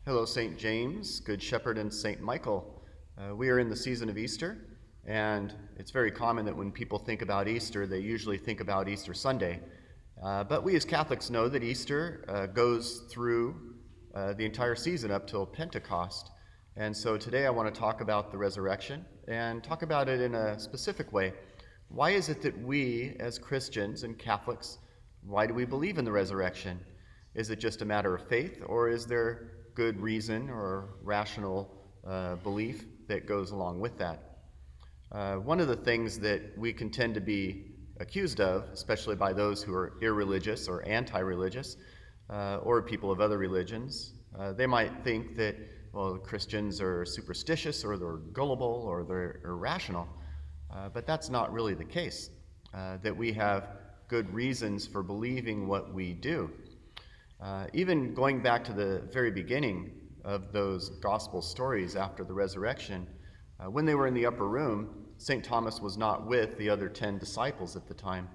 Hello, St. James, Good Shepherd, and St. Michael. We are in the season of Easter, and it's very common that when people think about Easter, they usually think about Easter Sunday. But we as Catholics know that Easter goes through the entire season up till Pentecost. And so today I want to talk about the resurrection and talk about it in a specific way. Why is it that we as Christians and Catholics, why do we believe in the resurrection? Is it just a matter of faith, or is there good reason or rational belief that goes along with that? One of the things that we can tend to be accused of, especially by those who are irreligious or anti-religious, or people of other religions, they might think that, well, Christians are superstitious, or they're gullible, or they're irrational. But that's not really the case, that we have good reasons for believing what we do. Even going back to the very beginning of those gospel stories after the resurrection, when they were in the upper room, St. Thomas was not with the other 10 disciples at the time.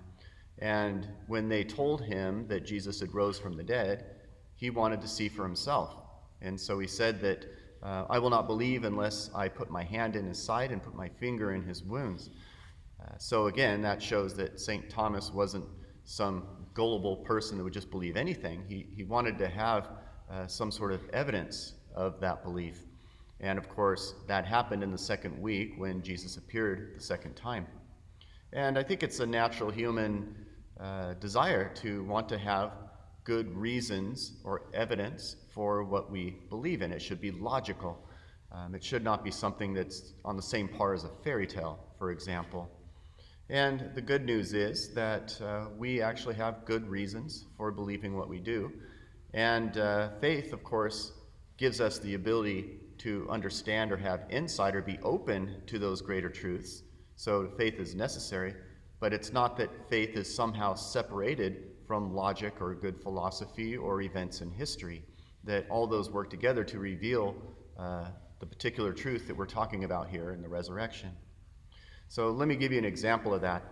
And when they told him that Jesus had rose from the dead, he wanted to see for himself. And so he said that, I will not believe unless I put my hand in his side and put my finger in his wounds. So again, that shows that St. Thomas wasn't some gullible person that would just believe anything. He wanted to have some sort of evidence of that belief. And of course, that happened in the second week when Jesus appeared the second time. And I think it's a natural human desire to want to have good reasons or evidence for what we believe in. It should be logical. It should not be something that's on the same par as a fairy tale, for example. And the good news is that we actually have good reasons for believing what we do. And faith, of course, gives us the ability to understand or have insight or be open to those greater truths. So faith is necessary, but it's not that faith is somehow separated from logic or good philosophy or events in history, that all those work together to reveal the particular truth that we're talking about here in the resurrection. So let me give you an example of that.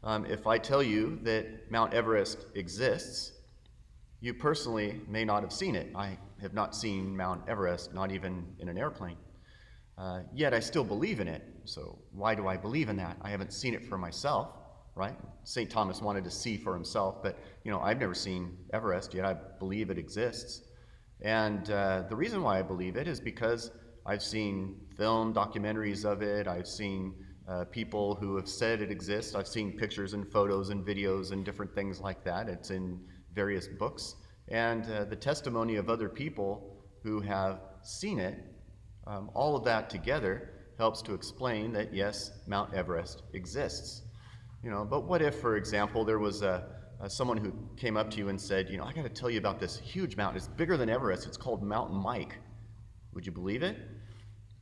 If I tell you that Mount Everest exists, you personally may not have seen it. I have not seen Mount Everest, not even in an airplane. Yet I still believe in it. So why do I believe in that? I haven't seen it for myself, right? St. Thomas wanted to see for himself, but I've never seen Everest, yet I believe it exists. And the reason why I believe it is because I've seen film documentaries of it. I've seen people who have said it exists. I've seen pictures and photos and videos and different things like that. It's in various books. And the testimony of other people who have seen it, all of that together helps to explain that, yes, Mount Everest exists. But what if, for example, there was someone who came up to you and said, I got to tell you about this huge mountain. It's bigger than Everest. It's called Mountain Mike. Would you believe it?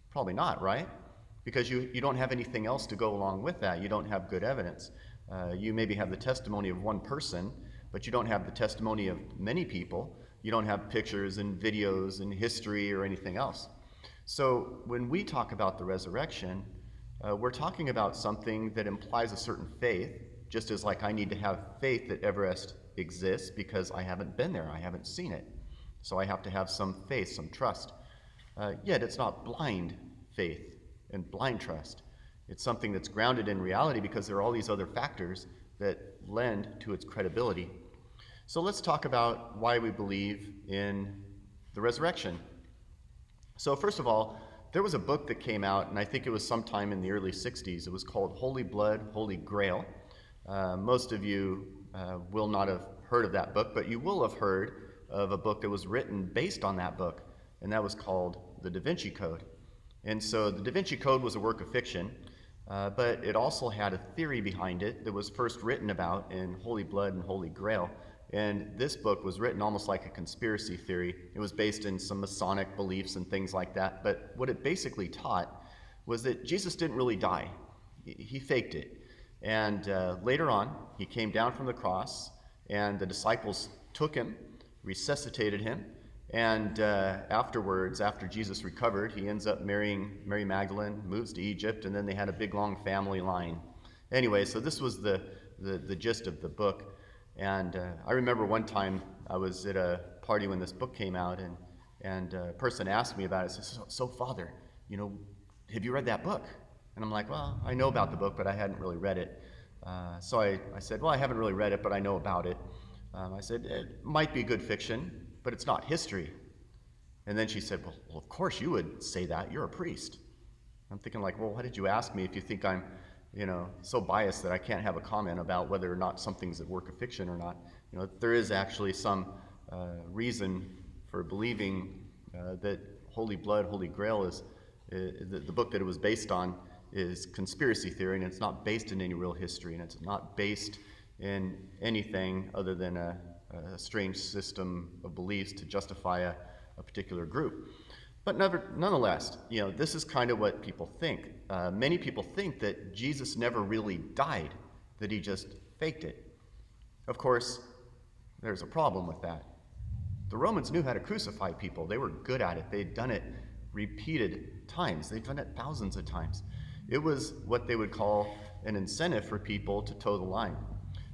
Probably not, right? Because you don't have anything else to go along with that. You don't have good evidence. You maybe have the testimony of one person, but you don't have the testimony of many people. You don't have pictures and videos and history or anything else. So when we talk about the resurrection, we're talking about something that implies a certain faith, just as like I need to have faith that Everest exists because I haven't been there, I haven't seen it. So I have to have some faith, some trust. Yet it's not blind faith and blind trust. It's something that's grounded in reality because there are all these other factors that lend to its credibility. So let's talk about why we believe in the resurrection. So first of all, there was a book that came out, and I think it was sometime in the early 60s. It was called Holy Blood, Holy Grail. Most of you will not have heard of that book, but you will have heard of a book that was written based on that book, and that was called the Da Vinci Code. And so the Da Vinci Code was a work of fiction, but it also had a theory behind it that was first written about in Holy Blood and Holy Grail. And this book was written almost like a conspiracy theory. It was based in some Masonic beliefs and things like that. But what it basically taught was that Jesus didn't really die. He faked it. And later on, he came down from the cross, and the disciples took him, resuscitated him, and afterwards, after Jesus recovered, he ends up marrying Mary Magdalene, moves to Egypt, and then they had a big, long family line. Anyway, so this was the gist of the book. And I remember one time I was at a party when this book came out, and And a person asked me about it. Says, so Father, have you read that book? And I'm like, well, I know about the book, but I hadn't really read it. So I said, well, I haven't really read it, but I know about it. I said, it might be good fiction, but it's not history. And then she said, well, of course you would say that. You're a priest. I'm thinking like, well, why did you ask me if you think I'm, so biased that I can't have a comment about whether or not something's a work of fiction or not? There is actually some reason for believing that Holy Blood, Holy Grail is the book that it was based on is conspiracy theory, and it's not based in any real history, and it's not based in anything other than a strange system of beliefs to justify a particular group. But nonetheless, this is kind of what people think. Many people think that Jesus never really died, that he just faked it. Of course, there's a problem with that. The Romans knew how to crucify people. They were good at it. They'd done it repeated times. They'd done it thousands of times. It was what they would call an incentive for people to toe the line.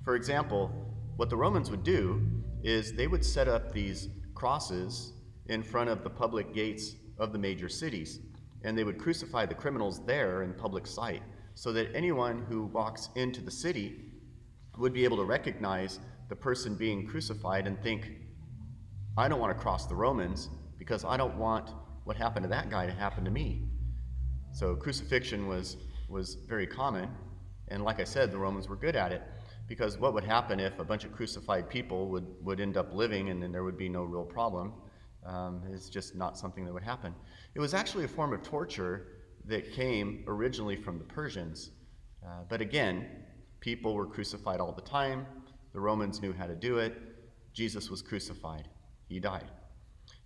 For example, what the Romans would do is they would set up these crosses in front of the public gates of the major cities, and they would crucify the criminals there in public sight, so that anyone who walks into the city would be able to recognize the person being crucified and think, I don't want to cross the Romans because I don't want what happened to that guy to happen to me. So crucifixion was very common, and like I said, the Romans were good at it, because what would happen if a bunch of crucified people would end up living and then there would be no real problem? It's just not something that would happen. It was actually a form of torture that came originally from the Persians. But again, people were crucified all the time. The Romans knew how to do it. Jesus was crucified. He died.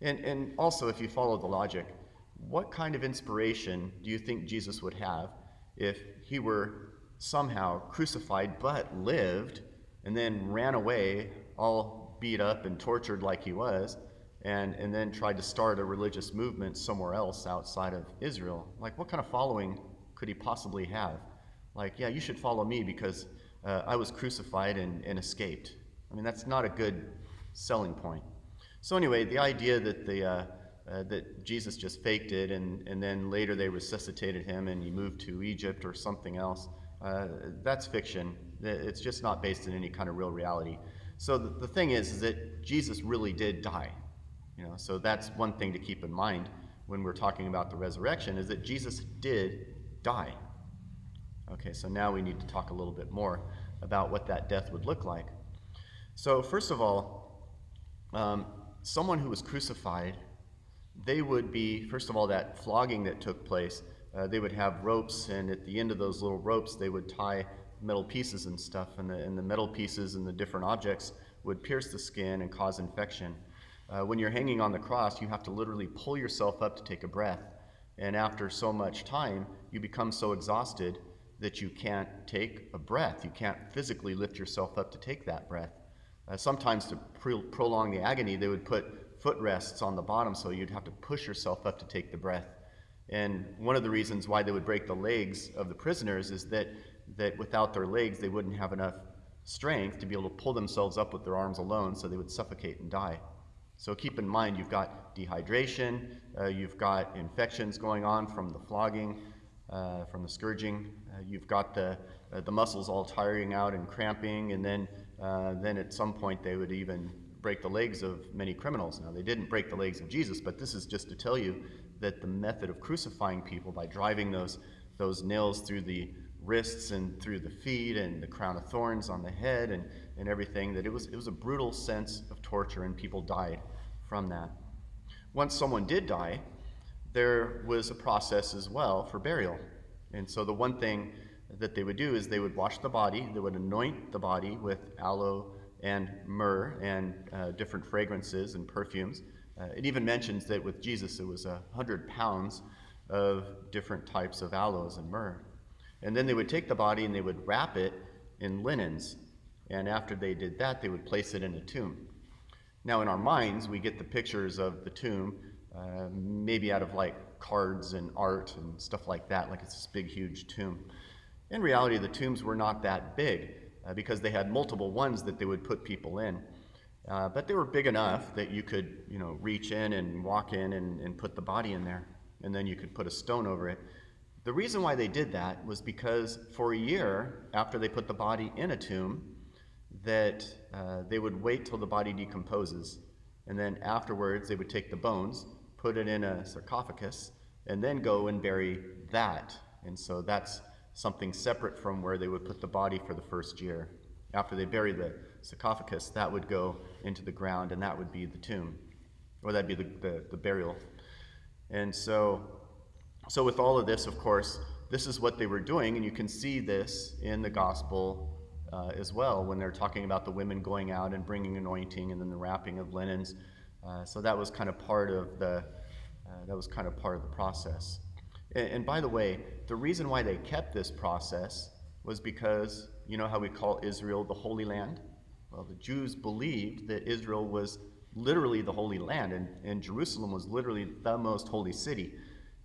And also, if you follow the logic, what kind of inspiration do you think Jesus would have if he were somehow crucified but lived and then ran away all beat up and tortured like he was, and then tried to start a religious movement somewhere else outside of Israel? Like, what kind of following could he possibly have? Like, yeah, you should follow me because I was crucified and escaped. I mean, that's not a good selling point. So anyway, the idea that that Jesus just faked it and then later they resuscitated him and he moved to Egypt or something else, that's fiction. It's just not based in any kind of real reality. So the thing is that Jesus really did die. So that's one thing to keep in mind when we're talking about the resurrection, is that Jesus did die. Okay, so now we need to talk a little bit more about what that death would look like. So first of all, someone who was crucified, they would be, first of all, that flogging that took place, they would have ropes, and at the end of those little ropes, they would tie metal pieces and stuff, and the metal pieces and the different objects would pierce the skin and cause infection. When you're hanging on the cross, you have to literally pull yourself up to take a breath, and after so much time, you become so exhausted that you can't take a breath. You can't physically lift yourself up to take that breath. Sometimes to prolong the agony, they would put footrests on the bottom so you'd have to push yourself up to take the breath. And one of the reasons why they would break the legs of the prisoners is that without their legs, they wouldn't have enough strength to be able to pull themselves up with their arms alone, so they would suffocate and die. So keep in mind, you've got dehydration, you've got infections going on from the flogging, from the scourging, you've got the muscles all tiring out and cramping, and then at some point they would even break the legs of many criminals. Now, they didn't break the legs of Jesus, but this is just to tell you that the method of crucifying people by driving those nails through the wrists and through the feet and the crown of thorns on the head and everything, that it was a brutal sense of torture, and people died from that. Once someone did die, there was a process as well for burial. And so the one thing that they would do is they would wash the body, they would anoint the body with aloe and myrrh and different fragrances and perfumes. It even mentions that with Jesus it was 100 pounds of different types of aloes and myrrh. And then they would take the body and they would wrap it in linens. And after they did that, they would place it in a tomb. Now, in our minds, we get the pictures of the tomb, maybe out of like cards and art and stuff like that, like it's this big, huge tomb. In reality, the tombs were not that big because they had multiple ones that they would put people in. but they were big enough that you could, reach in and walk in and put the body in there, and then you could put a stone over it. The reason why they did that was because for a year after they put the body in a tomb, that they would wait till the body decomposes, and then afterwards they would take the bones, put it in a sarcophagus, and then go and bury that. And so that's something separate from where they would put the body for the first year. After they bury the sarcophagus, that would go into the ground, and that would be the tomb, or that'd be the burial. And so with all of this, of course, this is what they were doing, and you can see this in the gospel as well when they're talking about the women going out and bringing anointing and then the wrapping of linens. So that was kind of part of the process. And by the way, the reason why they kept this process was because, you know how we call Israel the Holy Land? Well, the Jews believed that Israel was literally the Holy Land, and Jerusalem was literally the most holy city.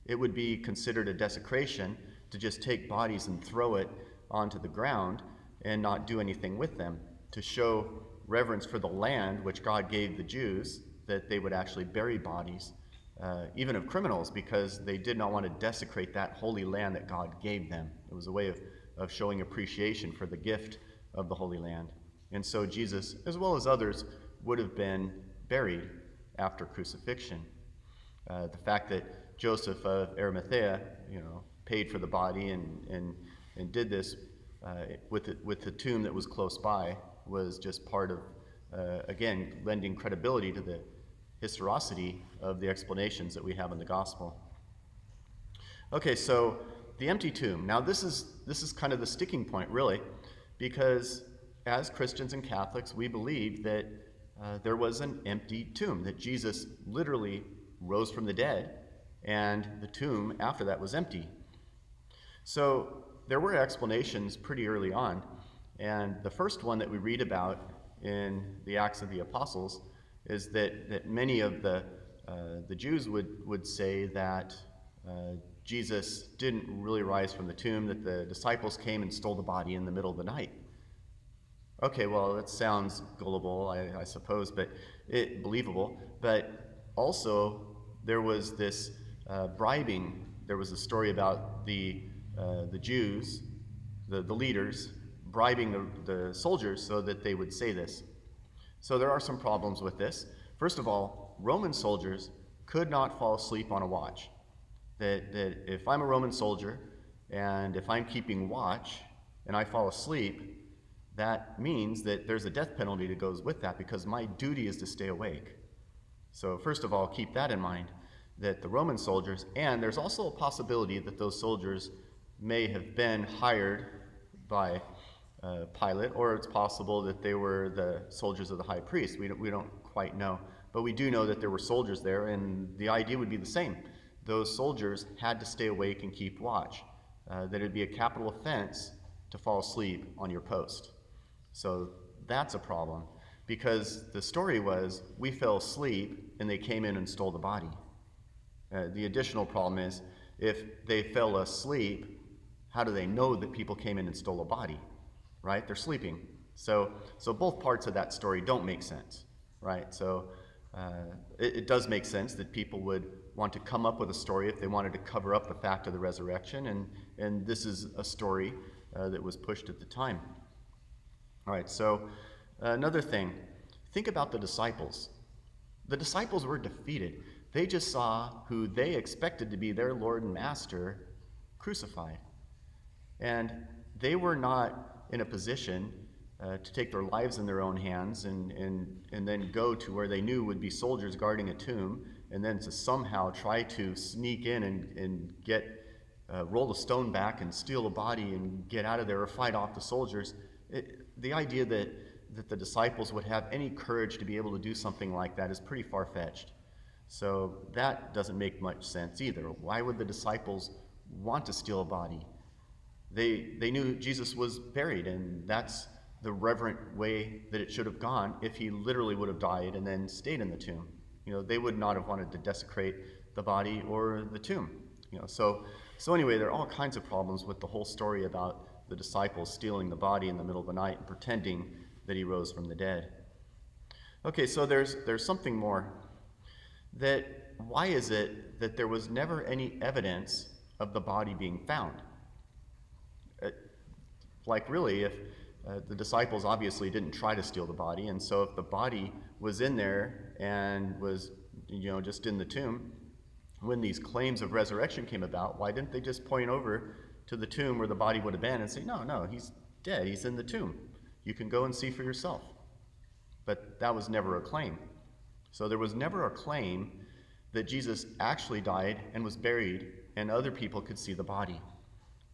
It would be considered a desecration to just take bodies and throw it onto the ground and not do anything with them, to show reverence for the land which God gave the Jews, that they would actually bury bodies, even of criminals, because they did not want to desecrate that holy land that God gave them. It was a way of showing appreciation for the gift of the Holy Land. And so Jesus, as well as others, would have been buried after crucifixion. The fact that Joseph of Arimathea, paid for the body and did this with the tomb that was close by was just part of, again, lending credibility to the historicity of the explanations that we have in the gospel. Okay, so the empty tomb. Now this is kind of the sticking point, really, because as Christians and Catholics, we believe that there was an empty tomb, that Jesus literally rose from the dead, and the tomb after that was empty. So there were explanations pretty early on, and the first one that we read about in the Acts of the Apostles is that many of the Jews would say that Jesus didn't really rise from the tomb, that the disciples came and stole the body in the middle of the night. Okay, well, that sounds gullible, I suppose, but believable. But also, there was this bribing. There was a story about the Jews, the leaders, bribing the soldiers so that they would say this. So there are some problems with this. First of all, Roman soldiers could not fall asleep on a watch. That if I'm a Roman soldier and if I'm keeping watch and I fall asleep, that means that there's a death penalty that goes with that, because my duty is to stay awake. So first of all, keep that in mind, that the Roman soldiers, and there's also a possibility that those soldiers may have been hired by Pilate, or it's possible that they were the soldiers of the high priest. We don't quite know. But we do know that there were soldiers there, and the idea would be the same. Those soldiers had to stay awake and keep watch. That it would be a capital offense to fall asleep on your post. So that's a problem, because the story was we fell asleep and they came in and stole the body. The additional problem is, if they fell asleep, how do they know that people came in and stole a body? Right? They're sleeping. So both parts of that story don't make sense, right? So it does make sense that people would want to come up with a story if they wanted to cover up the fact of the resurrection, and this is a story that was pushed at the time. All right, so another thing, think about the disciples. The disciples were defeated. They just saw who they expected to be their Lord and Master crucified. And they were not in a position to take their lives in their own hands and then go to where they knew would be soldiers guarding a tomb, and then to somehow try to sneak in and get roll the stone back and steal a body and get out of there, or fight off the soldiers. The idea that the disciples would have any courage to be able to do something like that is pretty far-fetched. So that doesn't make much sense either. Why would the disciples want to steal a body? They knew Jesus was buried, and that's the reverent way that it should have gone if he literally would have died and then stayed in the tomb. They would not have wanted to desecrate the body or the tomb. So anyway, there are all kinds of problems with the whole story about the disciples stealing the body in the middle of the night and pretending that he rose from the dead. Okay, so there's something more. That why is it that there was never any evidence of the body being found? Uh, like really, if the disciples obviously didn't try to steal the body, and so if the body was in there and was, just in the tomb, when these claims of resurrection came about, why didn't they just point over to the tomb where the body would have been and say, no, he's dead, he's in the tomb. You can go and see for yourself. But that was never a claim. So there was never a claim that Jesus actually died and was buried and other people could see the body.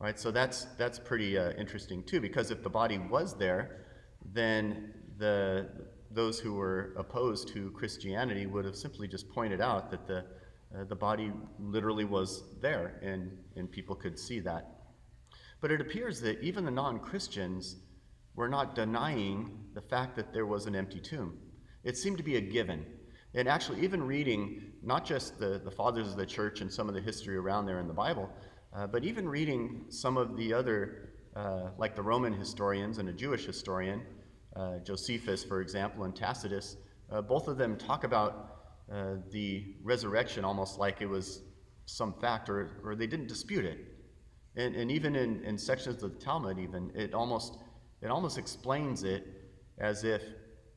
Right? So that's pretty interesting too, because if the body was there, then those who were opposed to Christianity would have simply just pointed out that the body literally was there, and people could see that. But it appears that even the non-Christians were not denying the fact that there was an empty tomb. It seemed to be a given. And actually, even reading not just the fathers of the church and some of the history around there in the Bible, but even reading some of the other, like the Roman historians and a Jewish historian, Josephus, for example, and Tacitus, both of them talk about the resurrection almost like it was some fact, or they didn't dispute it. And even in sections of the Talmud, even it almost explains it as if,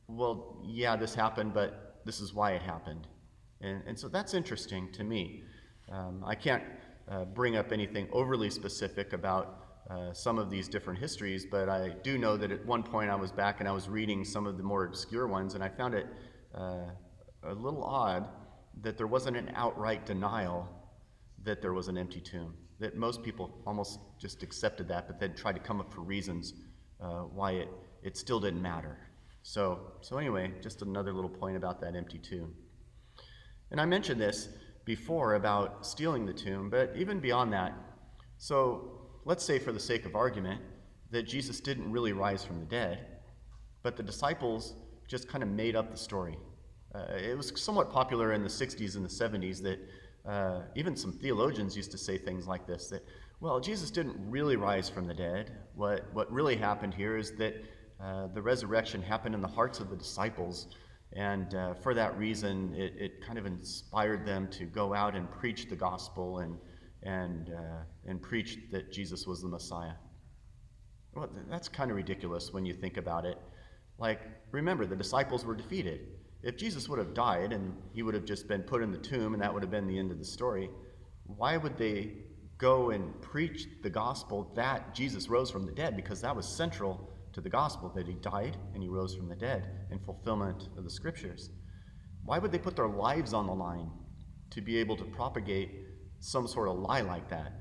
well, yeah, this happened, but this is why it happened. And so that's interesting to me. I can't bring up anything overly specific about some of these different histories, but I do know that at one point I was back and I was reading some of the more obscure ones, and I found it a little odd that there wasn't an outright denial that there was an empty tomb, that most people almost just accepted that, but then tried to come up for reasons why it still didn't matter. So anyway, just another little point about that empty tomb. And I mentioned this before about stealing the tomb, but even beyond that, so let's say for the sake of argument that Jesus didn't really rise from the dead, but the disciples just kind of made up the story. It was somewhat popular in the 60s and the 70s that even some theologians used to say things like this, that, well, Jesus didn't really rise from the dead. What really happened here is that the resurrection happened in the hearts of the disciples, and for that reason, it kind of inspired them to go out and preach the gospel and preach that Jesus was the Messiah. Well, that's kind of ridiculous when you think about it. Like, remember, the disciples were defeated. If Jesus would have died and he would have just been put in the tomb and that would have been the end of the story, why would they go and preach the gospel that Jesus rose from the dead? Because that was central to the gospel, that he died and he rose from the dead in fulfillment of the scriptures. Why would they put their lives on the line to be able to propagate some sort of lie like that?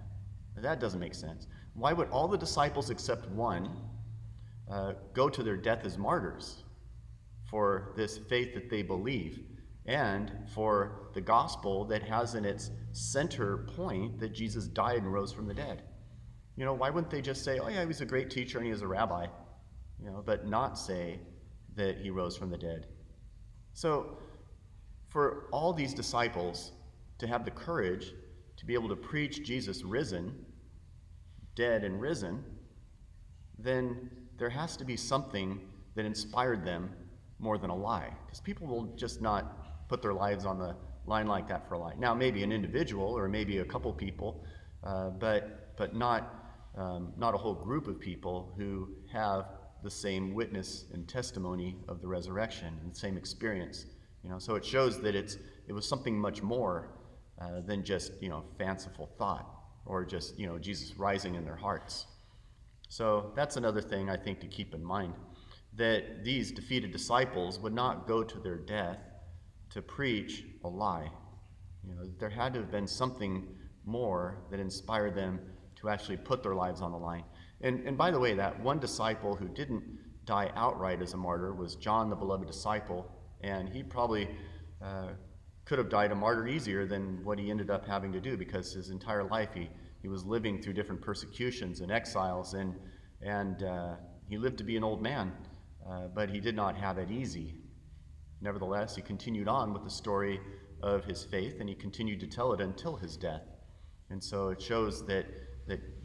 That doesn't make sense. Why would all the disciples except one go to their death as martyrs for this faith that they believe and for the gospel that has in its center point that Jesus died and rose from the dead? Why wouldn't they just say, oh yeah, he was a great teacher and he was a rabbi, but not say that he rose from the dead? So for all these disciples to have the courage to be able to preach Jesus risen, dead and risen, then there has to be something that inspired them more than a lie, because people will just not put their lives on the line like that for a lie. Now, maybe an individual or maybe a couple people, but not a whole group of people who have the same witness and testimony of the resurrection and the same experience. So it shows that it was something much more than just fanciful thought or just Jesus rising in their hearts. So that's another thing I think to keep in mind, that these defeated disciples would not go to their death to preach a lie. There had to have been something more that inspired them to actually put their lives on the line. And by the way, that one disciple who didn't die outright as a martyr was John, the beloved disciple, and he probably could have died a martyr easier than what he ended up having to do, because his entire life he was living through different persecutions and exiles, and he lived to be an old man, but he did not have it easy. Nevertheless, he continued on with the story of his faith, and he continued to tell it until his death. And so it shows that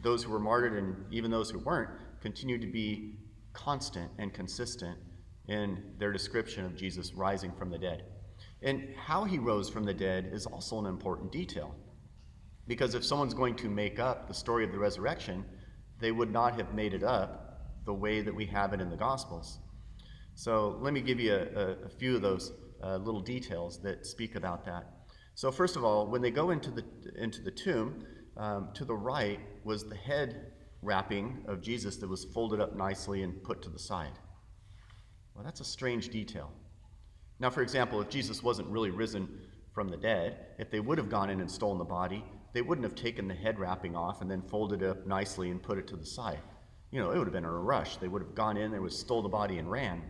those who were martyred and even those who weren't continued to be constant and consistent in their description of Jesus rising from the dead. And how he rose from the dead is also an important detail. Because if someone's going to make up the story of the resurrection, they would not have made it up the way that we have it in the Gospels. So let me give you a few of those little details that speak about that. So first of all, when they go into the tomb, to the right was the head wrapping of Jesus that was folded up nicely and put to the side. Well, that's a strange detail. Now, for example, if Jesus wasn't really risen from the dead, if they would have gone in and stolen the body, they wouldn't have taken the head wrapping off and then folded it up nicely and put it to the side. It would have been a rush. They would have gone in, they would have stole the body and ran.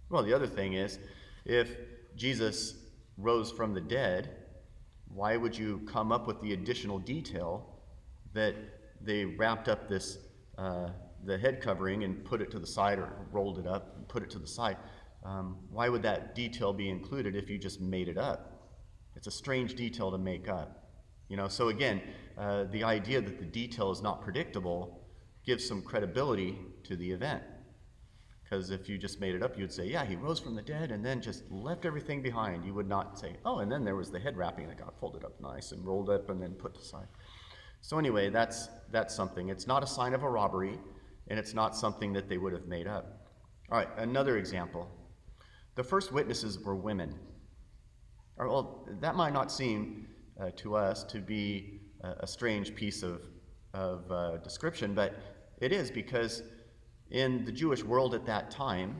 Well, the other thing is, if Jesus rose from the dead, why would you come up with the additional detail that they wrapped up this the head covering and put it to the side, or rolled it up and put it to the side? Why would that detail be included if you just made it up? It's a strange detail to make up. So again, the idea that the detail is not predictable gives some credibility to the event. Because if you just made it up, you'd say, yeah, he rose from the dead and then just left everything behind. You would not say, oh, and then there was the head wrapping that got folded up nice and rolled up and then put aside. So anyway, that's something. It's not a sign of a robbery, and it's not something that they would have made up. All right, another example. The first witnesses were women. Well, that might not seem to us to be a strange piece of description, but it is, because in the Jewish world at that time,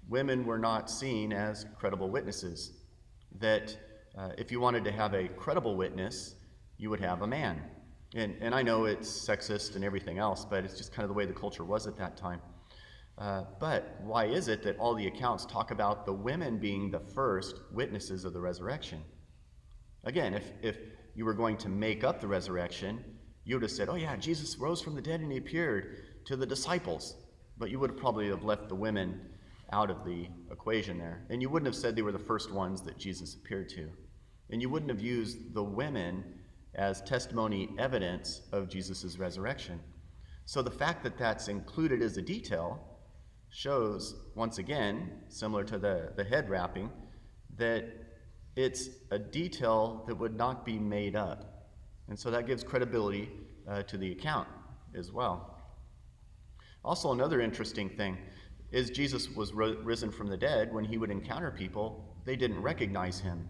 women were not seen as credible witnesses. That if you wanted to have a credible witness, you would have a man. And I know it's sexist and everything else, but it's just kind of the way the culture was at that time. But why is it that all the accounts talk about the women being the first witnesses of the resurrection? Again, if you were going to make up the resurrection, you would have said, oh yeah, Jesus rose from the dead and he appeared to the disciples. But you would have probably have left the women out of the equation there. And you wouldn't have said they were the first ones that Jesus appeared to. And you wouldn't have used the women as testimony evidence of Jesus' resurrection. So the fact that that's included as a detail shows, once again, similar to the head wrapping, that it's a detail that would not be made up. And so that gives credibility to the account as well. Also, another interesting thing is Jesus was risen from the dead. When he would encounter people, they didn't recognize him.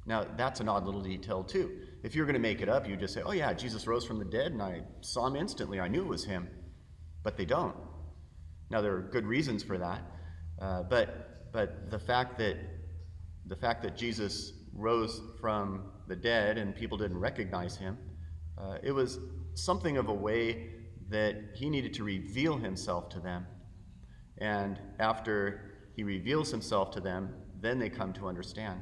Now, that's an odd little detail too. If you're going to make it up, you just say, oh yeah, Jesus rose from the dead and I saw him instantly. I knew it was him. But they don't. Now, there are good reasons for that. But the fact that Jesus rose from the dead and people didn't recognize him, it was something of a way that he needed to reveal himself to them. And after he reveals himself to them, then they come to understand.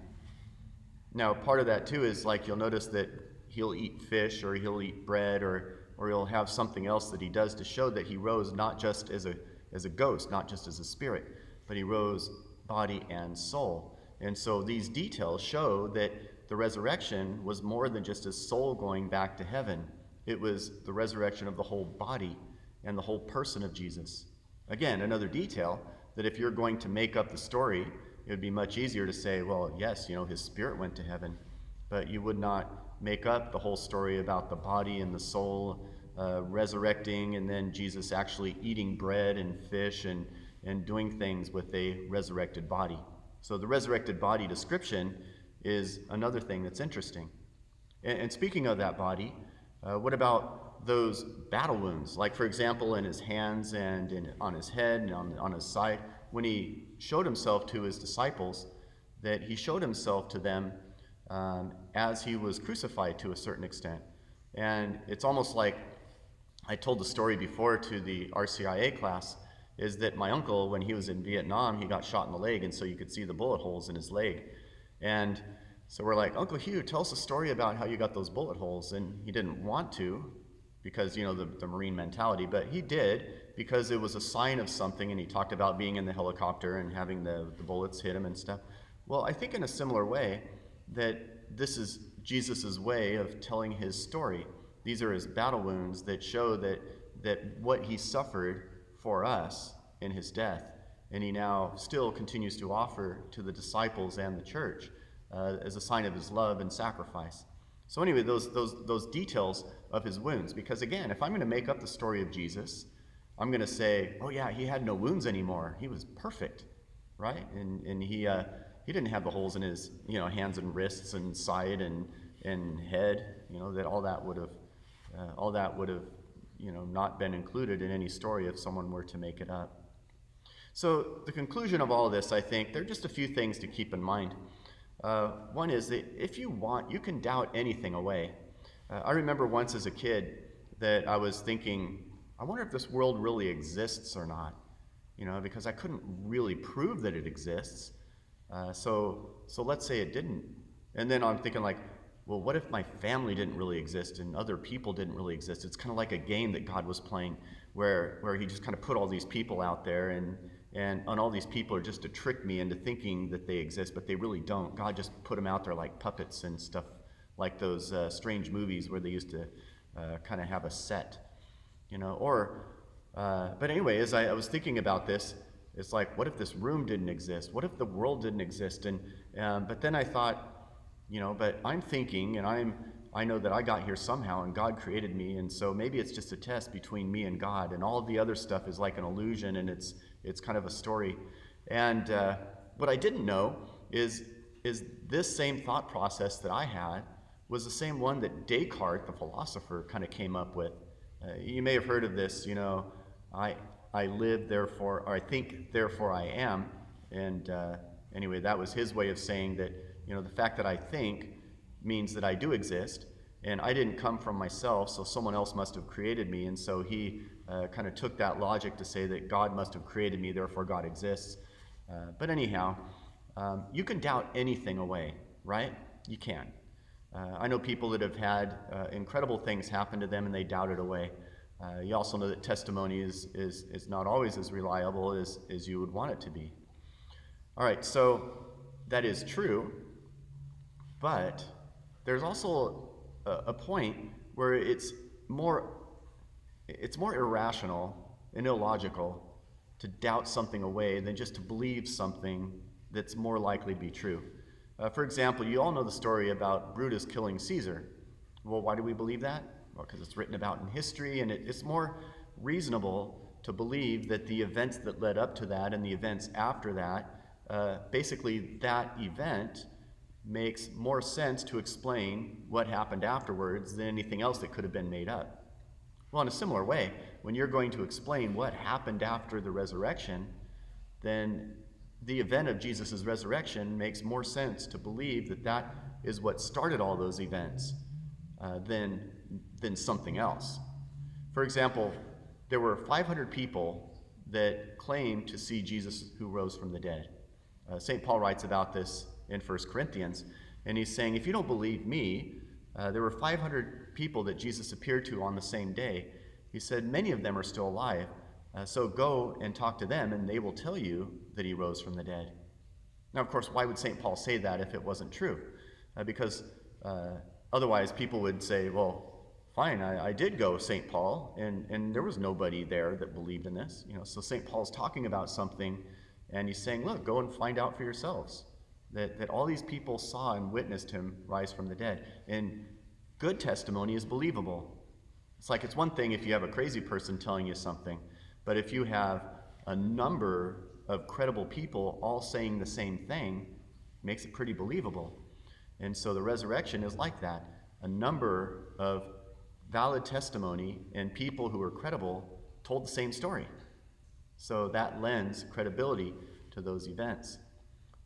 Now, part of that too is, like, you'll notice that he'll eat fish, or he'll eat bread, or he'll have something else that he does to show that he rose not just as a ghost, not just as a spirit, but he rose body and soul. And so these details show that the resurrection was more than just his soul going back to heaven. It was the resurrection of the whole body and the whole person of Jesus. Again, another detail that if you're going to make up the story, it would be much easier to say, well, yes, his spirit went to heaven, but you would not make up the whole story about the body and the soul resurrecting, and then Jesus actually eating bread and fish and doing things with a resurrected body. So the resurrected body description is another thing that's interesting. And speaking of that body, what about those battle wounds? Like, for example, in his hands and on his head and on his side, when he showed himself to his disciples, that he showed himself to them as he was crucified to a certain extent. And it's almost like, I told the story before to the RCIA class, is that my uncle, when he was in Vietnam, he got shot in the leg, and so you could see the bullet holes in his leg. And so we're like, Uncle Hugh, tell us a story about how you got those bullet holes. And he didn't want to, because, the Marine mentality, but he did, because it was a sign of something, and he talked about being in the helicopter and having the bullets hit him and stuff. Well, I think in a similar way, that this is Jesus' way of telling his story. These are his battle wounds that show that what he suffered for us in his death and he now still continues to offer to the disciples and the church as a sign of his love and sacrifice. So anyway, those details of his wounds, because again, if I'm going to make up the story of Jesus, I'm going to say, oh yeah, he had no wounds anymore. He was perfect, right? And he didn't have the holes in his hands and wrists and side and head. That all that would have not been included in any story if someone were to make it up. So the conclusion of all of this, I think, there are just a few things to keep in mind. One is that if you want, you can doubt anything away. I remember once as a kid that I was thinking, I wonder if this world really exists or not, because I couldn't really prove that it exists. So let's say it didn't. And then I'm thinking like, well, what if my family didn't really exist and other people didn't really exist? It's kind of like a game that God was playing where he just kind of put all these people out there and all these people are just to trick me into thinking that they exist, but they really don't. God just put them out there like puppets and stuff, like those strange movies where they used to kind of have a set, But anyway, as I was thinking about this, it's like, what if this room didn't exist? What if the world didn't exist? But then I thought, but I'm thinking, and I know that I got here somehow, and God created me, and so maybe it's just a test between me and God, and all of the other stuff is like an illusion, and it's kind of a story. And what I didn't know is this same thought process that I had was the same one that Descartes, the philosopher, kind of came up with. You may have heard of this, I live, therefore, or I think, therefore I am. And anyway, that was his way of saying that, the fact that I think means that I do exist, and I didn't come from myself, so someone else must have created me. And so he kind of took that logic to say that God must have created me, therefore God exists. But anyhow, you can doubt anything away, right? You can. I know people that have had incredible things happen to them and they doubt it away. You also know that testimony is not always as reliable as you would want it to be. All right, so that is true, but there's also a point where it's more irrational and illogical to doubt something away than just to believe something that's more likely to be true. For example, you all know the story about Brutus killing Caesar. Well, why do we believe that? Well, because it's written about in history, and it's more reasonable to believe that the events that led up to that and the events after that, basically that event makes more sense to explain what happened afterwards than anything else that could have been made up. Well, in a similar way, when you're going to explain what happened after the resurrection, then the event of Jesus' resurrection makes more sense to believe that that is what started all those events than something else. For example, there were 500 people that claimed to see Jesus who rose from the dead. St. Paul writes about this in 1 Corinthians, and he's saying, if you don't believe me, there were 500 people that Jesus appeared to on the same day. He said, many of them are still alive, so go and talk to them, and they will tell you that he rose from the dead. Now, of course, why would St. Paul say that if it wasn't true? Because otherwise people would say, well, fine, I did go, St. Paul, and there was nobody there that believed in this. So St. Paul's talking about something, and he's saying, look, go and find out for yourselves that all these people saw and witnessed him rise from the dead. And good testimony is believable. It's one thing if you have a crazy person telling you something, but if you have a number of credible people all saying the same thing, it makes it pretty believable. And so the resurrection is like that. A number of valid testimony and people who are credible told the same story. So that lends credibility to those events.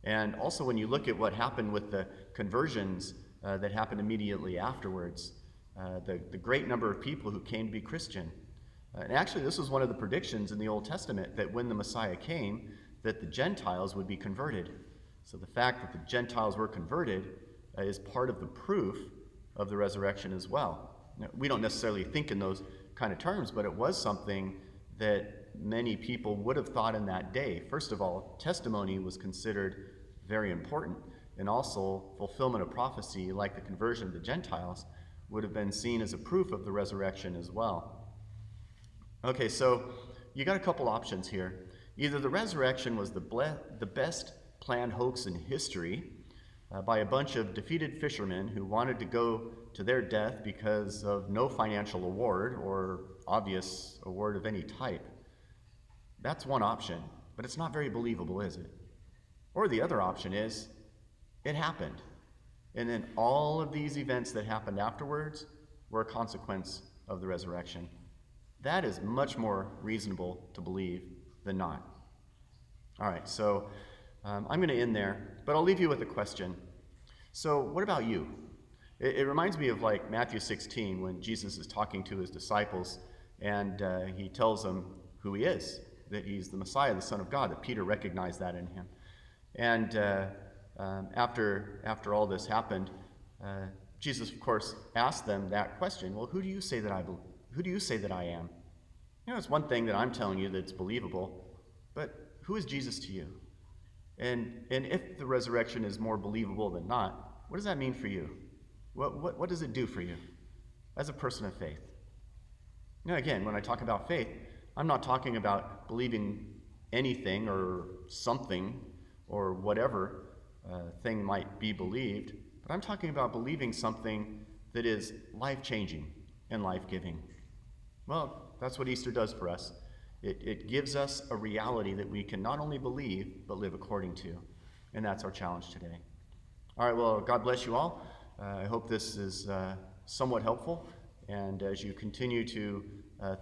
And also when you look at what happened with the conversions that happened immediately afterwards, the great number of people who came to be Christian. And actually this was one of the predictions in the Old Testament, that when the Messiah came, that the Gentiles would be converted. So the fact that the Gentiles were converted is part of the proof of the resurrection as well. Now, we don't necessarily think in those kind of terms, but it was something that many people would have thought in that day. First of all, testimony was considered very important, and also fulfillment of prophecy, like the conversion of the Gentiles, would have been seen as a proof of the resurrection as well. Okay, so you got a couple options here. Either the resurrection was the best planned hoax in history by a bunch of defeated fishermen who wanted to go to their death because of no financial award or obvious award of any type. That's one option, but it's not very believable, is it? Or the other option is, it happened. And then all of these events that happened afterwards were a consequence of the resurrection. That is much more reasonable to believe than not. All right, so I'm going to end there, but I'll leave you with a question. So what about you? It reminds me of like Matthew 16 when Jesus is talking to his disciples and he tells them who he is, that he's the Messiah, the Son of God, that Peter recognized that in him. And after all this happened, Jesus, of course, asked them that question. Well, who do you say that I am? You know, it's one thing that I'm telling you that's believable, but who is Jesus to you? And if the resurrection is more believable than not, what does that mean for you? What does it do for you as a person of faith? Now, again, when I talk about faith, I'm not talking about believing anything or something or whatever thing might be believed, but I'm talking about believing something that is life-changing and life-giving. Well, that's what Easter does for us. It gives us a reality that we can not only believe, but live according to. And that's our challenge today. All right, well, God bless you all. I hope this is somewhat helpful. And as you continue to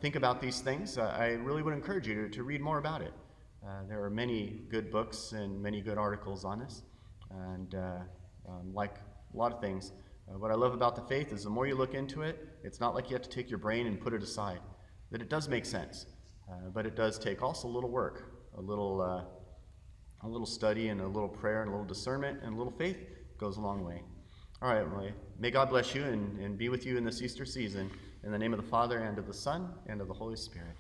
think about these things, I really would encourage you to read more about it. There are many good books and many good articles on this. And like a lot of things, what I love about the faith is the more you look into it, it's not like you have to take your brain and put it aside. That it does make sense. But it does take also a little work, a little study and a little prayer and a little discernment and a little faith goes a long way. All right, well, may God bless you and be with you in this Easter season. In the name of the Father, and of the Son, and of the Holy Spirit.